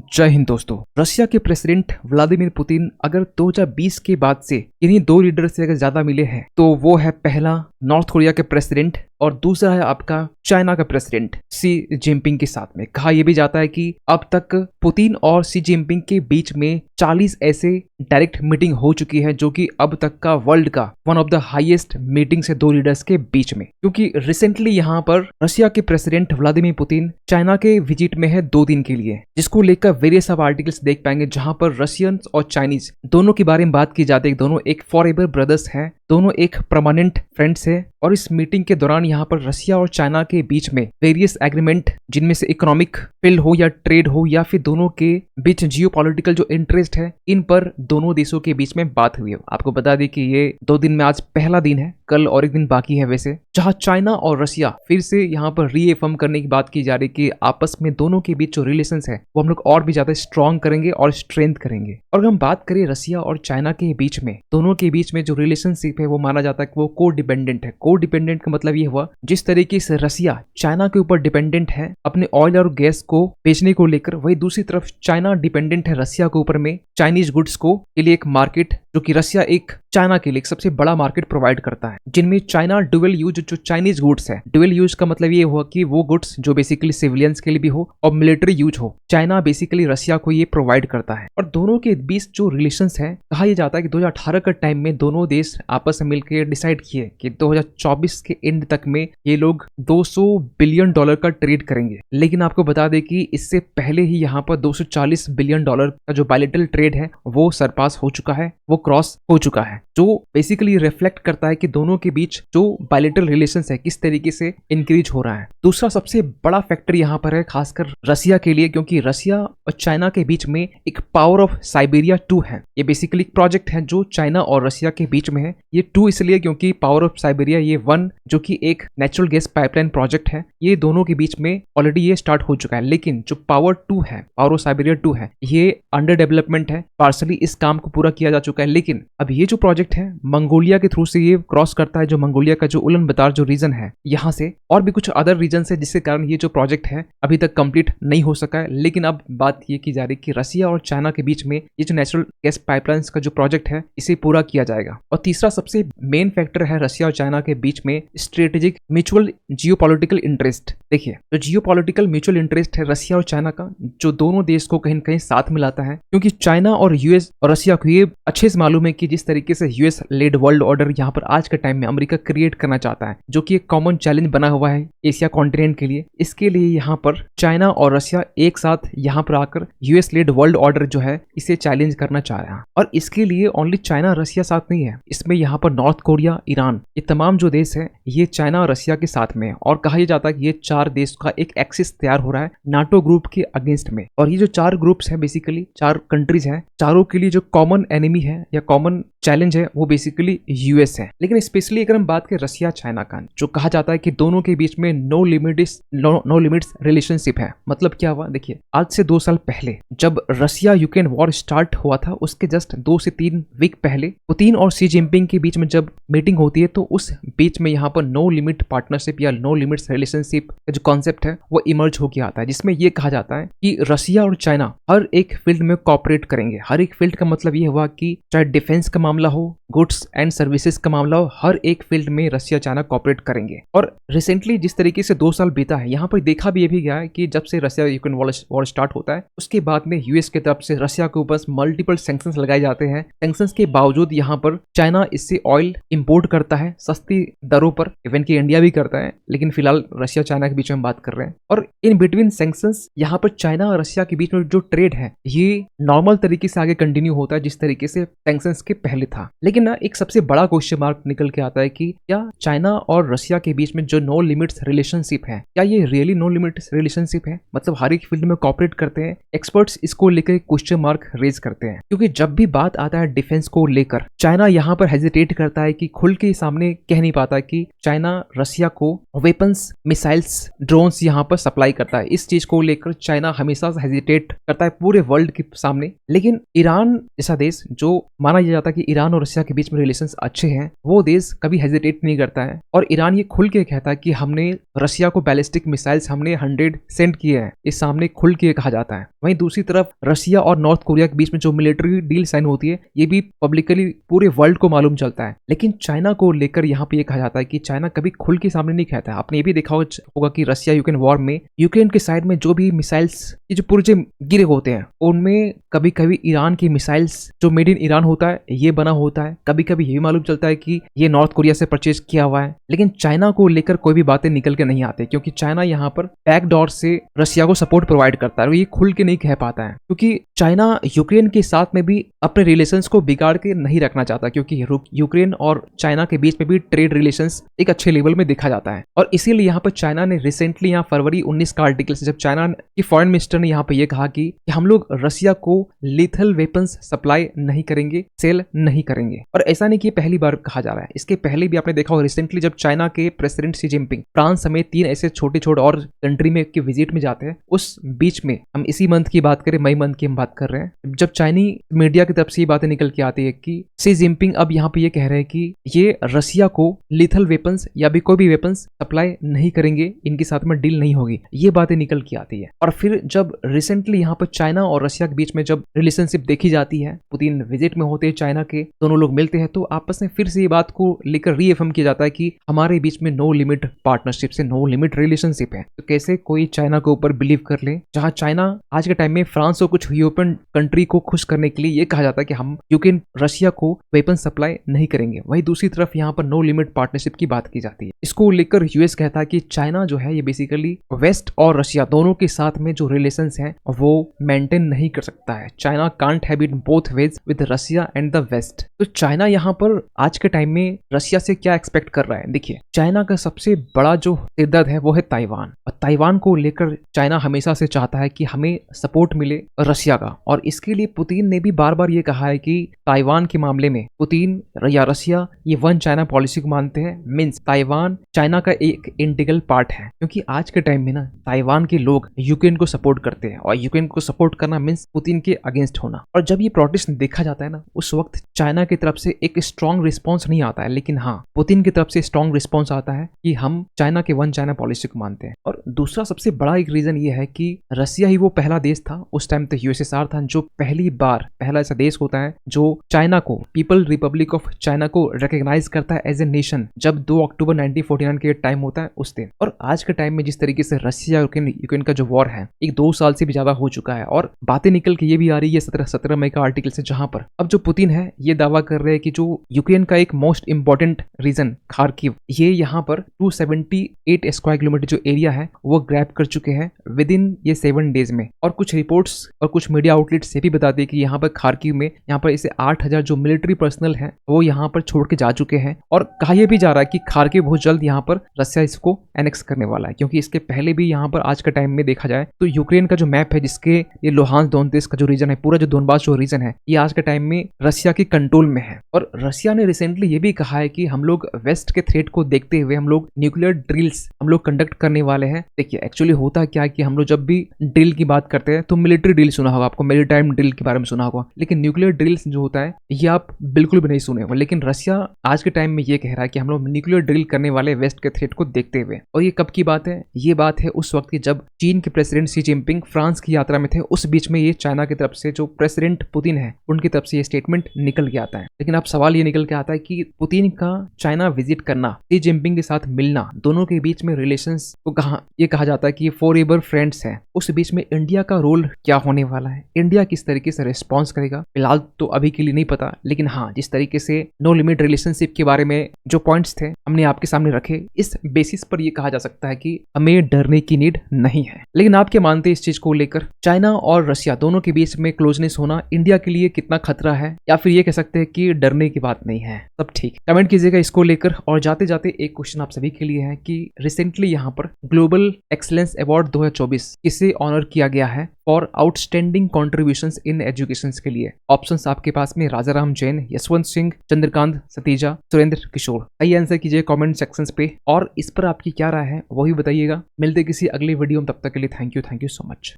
जय हिंद दोस्तों। रशिया के प्रेसिडेंट व्लादिमीर पुतिन अगर 2020 के बाद से इन्हीं दो लीडर से अगर ज्यादा मिले हैं तो वो है पहला नॉर्थ कोरिया के प्रेसिडेंट और दूसरा है आपका चाइना का प्रेसिडेंट शी जिनपिंग के साथ में। कहा यह भी जाता है कि अब तक पुतिन और शी जिनपिंग के बीच में 40 ऐसे डायरेक्ट मीटिंग हो चुकी है जो कि अब तक का वर्ल्ड का one of the highest meetings है दो लीडर्स के बीच में। क्योंकि रिसेंटली यहाँ पर रशिया के प्रेसिडेंट व्लादिमीर पुतिन चाइना के विजिट में है 2 दिन के लिए, जिसको लेकर वेरियस आप आर्टिकल्स देख पाएंगे जहां पर रशियंस और चाइनीज दोनों के बारे में बात की जाती है। दोनों एक फॉरएवर ब्रदर्स हैं, दोनों एक परमानेंट फ्रेंड्स है और इस मीटिंग के दौरान यहाँ पर रशिया और चाइना के बीच में वेरियस एग्रीमेंट जिनमें से इकोनॉमिक फील्ड हो या ट्रेड हो या फिर दोनों के बीच जियोपॉलिटिकल जो इंटरेस्ट है, इन पर दोनों देशों के बीच में बात हुई है। आपको बता दें कि ये 2 दिन में आज पहला दिन है, कल और एक दिन बाकी है वैसे, जहां चाइना और रशिया फिर से यहाँ पर रीएफर्म करने की बात की जा रही है कि आपस में दोनों के बीच जो रिलेशंस है वो हम लोग और भी ज्यादा स्ट्रॉन्ग करेंगे और स्ट्रेंथ करेंगे। और अगर हम बात करें रशिया और चाइना के बीच में, दोनों के बीच में जो रिलेशनशिप है वो माना जाता है कि वो को डिपेंडेंट है। को डिपेंडेंट का मतलब ये हुआ जिस तरीके से रशिया चाइना के ऊपर डिपेंडेंट है अपने ऑयल और गैस को बेचने को लेकर, वही दूसरी तरफ चाइना डिपेंडेंट है रशिया के ऊपर में चाइनीज गुड्स को के लिए एक मार्केट, जो कि रशिया एक चाइना के लिए एक सबसे बड़ा मार्केट प्रोवाइड करता है, जिनमें चाइना डुअल यूज जो चाइनीज गुड्स है, डुअल यूज का मतलब ये हुआ कि वो गुड्स जो बेसिकली सिविलियंस के लिए भी हो और मिलिट्री यूज हो, चाइना बेसिकली रशिया को ये प्रोवाइड करता है। और दोनों के बीच जो रिलेशंस है, कहा यह जाता है कि 2018 के टाइम में दोनों देश आपस में मिलकर डिसाइड किए कि 2024 के एंड तक में ये लोग $200 बिलियन का ट्रेड करेंगे। लेकिन आपको बता दें कि इससे पहले ही यहाँ पर $240 बिलियन का जो बायलैटरल ट्रेड है वो सरपास हो चुका है, वो क्रॉस हो चुका है, जो बेसिकली रिफ्लेक्ट करता है कि दोनों के बीच जो बायलैटरल रिलेशंस है किस तरीके से इंक्रीज हो रहा है। दूसरा सबसे बड़ा फैक्टर यहाँ पर है खासकर रशिया के लिए, क्योंकि रशिया और चाइना के बीच में एक पावर ऑफ साइबेरिया 2 है। ये बेसिकली एक प्रोजेक्ट है जो चाइना और रशिया के बीच में है। ये 2 इसलिए क्योंकि पावर ऑफ साइबेरिया ये 1 जो कि एक नेचुरल गैस पाइपलाइन प्रोजेक्ट है, ये दोनों के बीच में ऑलरेडी ये स्टार्ट हो चुका है। लेकिन जो पावर 2 है, पावर ऑफ साइबेरिया 2 है, ये अंडर डेवलपमेंट है, पार्सली इस काम को पूरा किया जा चुका है। लेकिन अब ये जो प्रोजेक्ट है मंगोलिया के थ्रू से ये क्रॉस करता है, जो मंगोलिया का जो उलन बतार जो रीजन है यहाँ से, और भी कुछ अदर रीजन है, जिसके कारण ये जो प्रोजेक्ट है अभी तक कंप्लीट नहीं हो सका है। लेकिन अब बात ये की जा रही है कि रशिया और चाइना के बीच में ये जो नेचुरल गैस पाइपलाइंस का जो प्रोजेक्ट है इसे पूरा किया जाएगा। और तीसरा सबसे मेन फैक्टर है रशिया और चाइना के बीच में स्ट्रेटेजिक म्यूचुअल जियोपॉलिटिकल इंटरेस्ट। देखिए, जो जियोपॉलिटिकल म्यूचुअल इंटरेस्ट है रशिया और चाइना का, जो दोनों देश को कहीं न कहीं साथ मिलाता है, क्योंकि चाइना और यूएस और रशिया को ये अच्छे से मालूम है कि जिस तरीके से यूएस लेड वर्ल्ड ऑर्डर यहाँ पर आज के टाइम में अमेरिका क्रिएट करना चाहता है, जो कि एक कॉमन चैलेंज बना हुआ है एशिया कॉन्टिनेंट के लिए, इसके लिए यहाँ पर चाइना और रशिया एक साथ यहाँ पर आकर यूएस लेड वर्ल्ड ऑर्डर जो है इसे चैलेंज करना चाह रहा है। और इसके लिए ओनली चाइना रशिया साथ नहीं है, इसमें यहाँ पर नॉर्थ कोरिया, ईरान, ये तमाम जो देश है ये चाइना और रशिया के साथ में है। और कहा यह जाता है कि ये 4 देश का एक एक्सिस तैयार हो रहा है नाटो ग्रुप के अगेंस्ट में। और ये जो 4 ग्रुप्स है, बेसिकली 4 कंट्रीज है, चारों के लिए जो कॉमन एनिमी है या कॉमन चैलेंज है वो बेसिकली यूएस है। लेकिन स्पेशली अगर हम बात करें रशिया चाइना का, जो कहा जाता है कि दोनों के बीच में नो लिमिट्स रिलेशनशिप है। मतलब क्या हुआ, देखिए, आज से 2 साल पहले जब रशिया यूक्रेन वॉर स्टार्ट हुआ था, उसके जस्ट 2 से 3 वीक पहले पुतिन और शी जिनपिंग के बीच में जब मीटिंग होती है तो उस बीच में यहाँ पर नो लिमिट पार्टनरशिप या नो लिमिट्स रिलेशनशिप का जो कॉन्सेप्ट है वो इमर्ज होकर आता है, जिसमें यह कहा जाता है कि रशिया और चाइना हर एक फील्ड में कॉपरेट करेंगे। हर एक फील्ड का मतलब ये हुआ कि चाहे डिफेंस का मामला हो, गुड्स एंड सर्विसेज का मामला हो, हर एक फील्ड में रशिया चाइना कॉपरेट करेंगे। और रिसेंटली जिस तरीके से 2 साल बीता है, यहाँ पर देखा भी ये भी गया है कि जब से रशिया यूक्रेन वॉर स्टार्ट होता है उसके बाद में यूएस की तरफ से रशिया के ऊपर मल्टीपल सैंक्शंस लगाए जाते हैं। सैंक्शंस के बावजूद यहाँ पर चाइना इससे ऑयल इंपोर्ट करता है सस्ती दरों पर, इवन कि इंडिया भी करता है, लेकिन फिलहाल रशिया चाइना के बीच में बात कर रहे हैं। और इन बिटवीन सैंक्शंस यहाँ पर चाइना और रशिया के बीच में जो ट्रेड है ये नॉर्मल तरीके से आगे कंटिन्यू होता है जिस तरीके से सैंक्शंस के पहले था। लेकिन ना एक सबसे बड़ा क्वेश्चन मार्क निकल के आता है कि क्या चाइना और रशिया के बीच में जो नो लिमिट्स रिलेशनशिप है, क्या ये रियली नो लिमिट्स रिलेशनशिप है? मतलब हर एक फील्ड में कॉपरेट करते हैं। एक्सपर्ट्स इसको लेकर क्वेश्चन मार्क रेज करते हैं, क्योंकि जब भी बात आता है डिफेंस को लेकर, चाइना यहाँ पर हेजिटेट करता है कि खुल के सामने कह नहीं पाता कि चाइना रशिया को वेपन्स, मिसाइल्स, ड्रोन्स यहाँ पर सप्लाई करता है। इस चीज को लेकर चाइना हमेशा हेजिटेट करता है पूरे वर्ल्ड के सामने। लेकिन ईरान जैसा देश, जो माना जाता है कि ईरान और रशिया के बीच में रिलेशंस अच्छे हैं, वो देश कभी हेजिटेट नहीं करता है। और ईरान ये खुल के कहता है कि हमने रशिया को बैलिस्टिक मिसाइल्स हमने 100 सेंड किए हैं, इस सामने खुल के कहा जाता है। वहीं दूसरी तरफ रशिया और नॉर्थ कोरिया के बीच में जो मिलिट्री डील साइन होती है ये भी पब्लिकली पूरे वर्ल्ड को मालूम चलता है। लेकिन चाइना को लेकर यहाँ पे ये कहा जाता है कि चाइना कभी खुल के सामने नहीं कहता है। आपने ये भी देखा होगा कि रशिया यूक्रेन वॉर में यूक्रेन के साइड में जो भी मिसाइल्स ये जो पुर्जे गिरे होते हैं उनमें कभी कभी ईरान की मिसाइल्स जो मेड इन ईरान होता है ये बना होता है। कभी कभी ये भी मालूम चलता है कि ये नॉर्थ कोरिया से परचेज किया हुआ है। लेकिन चाइना को लेकर कोई भी बातें निकल के नहीं आती क्योंकि चाइना यहाँ पर बैकडोर से रशिया को सपोर्ट प्रोवाइड करता है और ये खुल के नहीं कह पाता है क्योंकि चाइना यूक्रेन के साथ में भी अपने रिलेशंस को बिगाड़ के नहीं रखना चाहता क्योंकि यूक्रेन और चाइना के बीच में भी ट्रेड रिलेशंस एक अच्छे लेवल में देखा जाता है। और इसीलिए यहाँ पर चाइना ने रिसेंटली यहाँ फरवरी 19 का आर्टिकल से जब चाइना की फॉरेन मिनिस्टर ने यहाँ पे ये कहा कि हम लोग रशिया को लीथल वेपन्स सप्लाई नहीं करेंगे, सेल नहीं करेंगे। और ऐसा नहीं कि पहली बार कहा जा रहा है, इसके पहले भी आपने देखा होगा रिसेंटली जब चाइना के प्रेसिडेंट शी जिनपिंग फ्रांस समेत 3 ऐसे छोटे छोटे और कंट्री में के विजिट में जाते हैं। उस बीच में हम इसी मंथ की बात करें, मई मंथ की हम बात कर रहे हैं, जब चाइनी मीडिया की तरफ से ये बातें निकल के आती है कि शी जिनपिंग अब यहाँ पे ये कह रहे हैं कि ये रशिया को लीथल वेपन्स या भी कोई भी वेपन्स सप्लाई नहीं करेंगे, इनके साथ में डील नहीं होगी, ये बातें निकल के आती है। और फिर जब रिसेंटली यहाँ पर चाइना और रशिया के बीच में जब रिलेशनशिप देखी जाती है, पुतिन विजिट में होते हैं चाइना के, दोनों लोग मिलते हैं तो आपस में फिर से ये बात को लेकर रीअफर्म किया जाता है कि हमारे बीच में नो लिमिट पार्टनरशिप से नो लिमिट रिलेशनशिप है। तो कैसे कोई चाइना के ऊपर बिलीव कर ले, जहां चाइना आज के टाइम में फ्रांस और कुछ यूरोपियन कंट्री को खुश करने के लिए ये कहा जाता है कि हम यूक्रेन रशिया को वेपन सप्लाई नहीं करेंगे, वही दूसरी तरफ यहाँ पर नो लिमिट पार्टनरशिप की बात की जाती है। इसको लेकर यूएस कहता है कि चाइना जो है ये बेसिकली वेस्ट और रशिया दोनों के साथ में जो रिलेशंस हैं वो मेंटेन नहीं कर सकता है। China can't have it both ways with Russia and the west. तो चाइना यहाँ पर आज के टाइम में रशिया से क्या एक्सपेक्ट कर रहा है? देखिए, चाइना का सबसे बड़ा जो सिरदर्द है वो है ताइवान, और ताइवान को लेकर चाइना हमेशा से चाहता है कि हमें सपोर्ट मिले रशिया का। और इसके लिए पुतिन ने भी बार बार ये कहा है कि ताइवान के मामले में पुतिन या रशिया ये वन चाइना पॉलिसी को मानते हैं, मीन्स ताइवान चाइना का एक इंटीग्रल पार्ट है। क्योंकि आज के टाइम में ना ताइवान के लोग यूक्रेन को सपोर्ट करते हैं और यूक्रेन को सपोर्ट करना मीन्स पुतिन के अगेंस्ट होना। और जब ये प्रोटेस्ट देखा जाता है ना, उस वक्त चाइना की तरफ से एक स्ट्रॉन्ग रिस्पॉन्स नहीं आता है, लेकिन हाँ पुतिन की तरफ से स्ट्रॉन्ग रिस्पॉन्स आता है कि हम चाइना के वन चाइना पॉलिसी को मानते हैं। और दूसरा सबसे बड़ा एक रीजन ये है कि रशिया ही वो पहला देश था, उस टाइम तो यूएसएसआर था, जो पहला ऐसा देश होता है जो चाइना को, पीपल रिपब्लिक ऑफ चाइना को रिकॉग्नाइज करता है एज ए नेशन, जब 2 अक्टूबर 1949 के टाइम होता है उस दिन। और आज के टाइम में जिस तरीके से रशिया यूक्रेन का जो वॉर है एक 2 साल से भी ज्यादा हो चुका है, और बातें निकल के ये भी आ रही है 17 मई का आर्टिकल से, जहां पर अब जो पुतिन है ये दावा कर रहे हैं कि जो यूक्रेन का एक मोस्ट इंपॉर्टेंट रीजन खार्किव, ये यहाँ पर 278 स्क्वायर किलोमीटर जो एरिया है वो ग्रैब कर चुके हैं विद इन ये 7 डेज में। और कुछ रिपोर्ट्स और कुछ मीडिया आउटलेट्स ये भी बताते हैं कि यहाँ पर खार्किव में यहाँ पर इसे 8000 जो मिलिट्री पर्सनल है वो यहाँ पर छोड़ के जा चुके हैं। और कहा यह भी जा रहा है कि खार्किव बहुत जल्द यहाँ पर रशिया इसको एनेक्स करने वाला है, क्योंकि इसके पहले भी यहाँ पर आज के टाइम में देखा जाए तो यूक्रेन का जो मैप है, जिसके ये लोहांस दोनेत्स्क का जो रीजन है, पूरा जो दोनबास जो रीजन है, ये आज के टाइम में रशिया के कंट्रोल में है। और रशिया ने रिसेंटली ये भी कहा है कि हम लोग वेस्ट के थ्रेट को देखते हुए हम लोग न्यूक्लियर ड्रिल्स हम लोग कंडक्ट करने वाले हैं। देखिए एक्चुअली होता क्या है कि हम लोग जब भी ड्रिल की बात करते हैं तो मिलिट्री ड्रिल सुना होगा आपको, मेरीटाइम ड्रिल के बारे में सुना होगा, लेकिन न्यूक्लियर ड्रिल्स जो होता है ये आप बिल्कुल भी नहीं सुने होंगे। लेकिन रशिया आज के टाइम में ये कह रहा है कि हम लोग न्यूक्लियर ड्रिल करने वाले वेस्ट के थ्रेट को देखते हुए। और ये कब की बात है? ये बात है उस वक्त की जब चीन के प्रेसिडेंट शी जिनपिंग फ्रांस की यात्रा में थे, उस बीच में ये चाइना की तरफ से जो प्रेसिडेंट पुतिन है उनकी तरफ से ये स्टेटमेंट निकल के आता है। लेकिन अब सवाल ये निकल के आता है कि पुतिन का चाइना विजिट करना, शी जिनपिंग के साथ मिलना, दोनों के बीच में रिलेशंस को ये कहा जाता है कि ये फॉरएवर फ्रेंड्स हैं। उस बीच में इंडिया का रोल क्या होने वाला है, इंडिया किस तरीके से रिस्पॉन्स करेगा, फिलहाल तो अभी के लिए नहीं पता। लेकिन हाँ, जिस तरीके से नो लिमिट रिलेशनशिप के बारे में जो पॉइंट्स थे हमने आपके सामने रखे, इस बेसिस पर यह कहा जा सकता है कि हमें डरने की नीड नहीं है। लेकिन आप क्या मानते हैं इस चीज को लेकर? चाइना और रशिया दोनों के बीच में क्लोजनेस होना इंडिया के लिए कितना खतरा है, या फिर ये कह सकते हैं कि डरने की बात नहीं है? सब ठीक, कमेंट कीजिएगा इसको लेकर। और जाते जाते एक क्वेश्चन आप सभी के लिए है कि रिसेंटली यहाँ पर ग्लोबल एक्सीलेंस अवार्ड 2024 किसे ऑनर किया गया है for outstanding contributions in education के लिए? ऑप्शंस आपके पास में राजाराम जैन, यशवंत सिंह, चंद्रकांत सतीजा, सुरेंद्र किशोर। आइए आंसर कीजिए कमेंट सेक्शंस पे, और इस पर आपकी क्या राय है वही बताइएगा। मिलते किसी अगली वीडियो में, तब तक के लिए थैंक यू सो मच।